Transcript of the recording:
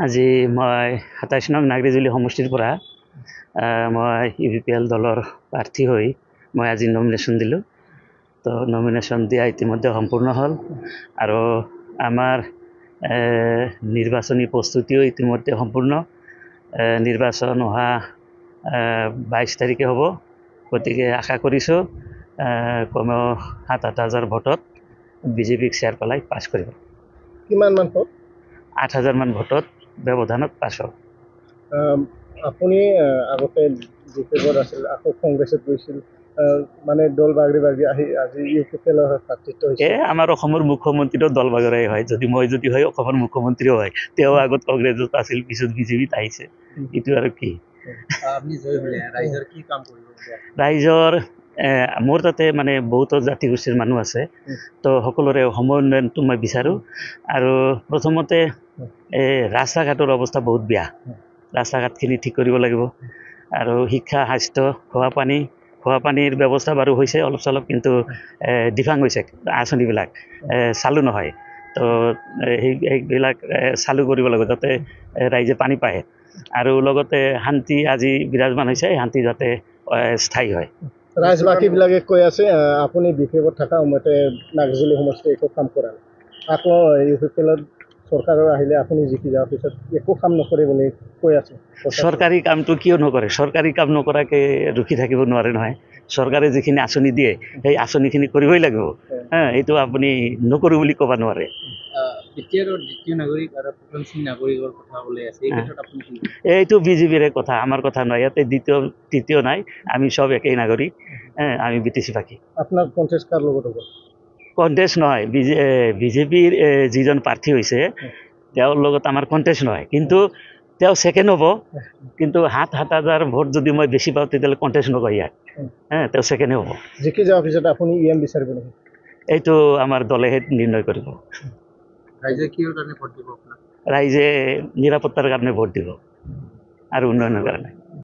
আজি মই ২৭ নং নাগৰিজুলি সমষ্টিৰ পৰা মই UPPL দলৰ প্ৰাৰ্থী হৈ মই আজি নমিনেশ্যন দিলোঁ। তো নমিনেশ্যন দিয়া ইতিমধ্যে সম্পূৰ্ণ হ'ল আৰু আমাৰ নিৰ্বাচনী প্ৰস্তুতিও ইতিমধ্যে সম্পূৰ্ণ। নিৰ্বাচন অহা 22 তাৰিখে হ'ব, গতিকে আশা কৰিছোঁ কমেও ৭-৮ হাজাৰ ভোটত বিজেপিক চেয়াৰ পেলাই পাছ কৰিব। কিমান মান ভোট? ৮,০০০ মান ভোটত ব্যৱধানত পাছ হ'ব। আপুনি আগতে ডিফেক্টত আছিল, আকৌ কংগ্ৰেছত গৈছিল, মানে দল বাগৰি আহি আজি UPPLৰ প্ৰাৰ্থিত্ব হৈছে। আমাৰ অসমৰ মুখ্যমন্ত্ৰীও দল বাগৰাই হয়। যদি হয় অসমৰ মুখ্যমন্ত্ৰীও হয়, তেওঁ আগত কংগ্ৰেছত আছিল, পিছত বিজেপিত আহিছে, এইটো আৰু কি। আপুনি জয় হ'লে ৰাইজৰ কি কাম কৰিব? ৰাইজৰ মোৰ তাতে মানে বহুতো জাতিগোষ্ঠীৰ মানুহ আছে, তো সকলোৰে সমন্বয়নটো মই বিচাৰোঁ। আৰু প্ৰথমতে ৰাস্তা ঘাটৰ অৱস্থা বহুত বেয়া, ৰাস্তা ঘাটখিনি ঠিক কৰিব লাগিব। আৰু শিক্ষা, স্বাস্থ্য, খোৱা পানীৰ ব্যৱস্থা বাৰু হৈছে অলপ চলপ, কিন্তু ডিফাং হৈছে আঁচনিবিলাক, চালু নহয়। তো সেইবিলাক চালু কৰিব লাগিব যাতে ৰাইজে পানী পায়। আৰু লগতে শান্তি আজি বিৰাজমান হৈছে, শান্তি যাতে স্থায়ী হয়। ৰাইজবাসীবিলাকে কৈ আছে আপুনি বিফেকত থকা সময়তে নাগজুলি সমষ্টিয়ে একো কাম কৰা নাই, আকৌ UPPLত চৰকাৰৰ আহিলে আপুনি জিকি যোৱাৰ পিছত একো কাম নকৰে বুলি কৈ আছে। চৰকাৰী কামটো কিয় নকৰে? চৰকাৰী কাম নকৰাকৈ ৰখি থাকিব নোৱাৰে নহয়। চৰকাৰে যিখিনি আঁচনি দিয়ে সেই আঁচনিখিনি কৰিবই লাগিব। এইটো আপুনি নকৰোঁ বুলি ক'ব নোৱাৰে। দ্বিতীয় নাগৰিক আৰু প্ৰথম নাগৰিকৰ কথা ওলাই আছে, এই ক্ষেত্ৰত আপুনি কি? এইটো বিজেপিৰে কথা, আমাৰ কথা নহয়। ইয়াতে দ্বিতীয় তৃতীয় নাই, আমি চব একেই নাগৰিক, আমি BTC বাসী। আপোনাৰ কণ্টেষ্ট কাৰ লগত হ'ব? কণ্টেষ্ট নহয়, বিজেপিৰ যিজন প্ৰাৰ্থী হৈছে তেওঁৰ লগত আমাৰ কণ্টেষ্ট নহয়, কিন্তু তেওঁ ছেকেণ্ড হ'ব। কিন্তু ৭-৭ হাজাৰ ভোট যদি মই বেছি পাওঁ তেতিয়াহ'লে কণ্টেষ্ট নকয় ইয়াত, তেওঁ ছেকেণ্ডে হ'ব। জিকি যোৱাৰ পিছত আপুনি EM বিচাৰিব নেকি? এইটো আমাৰ দলেহে নিৰ্ণয় কৰিব। ৰাইজে কিহৰ কাৰণে ভোট দিব আপোনাক? ৰাইজে নিৰাপত্তাৰ কাৰণে ভোট দিব আৰু উন্নয়নৰ কাৰণে।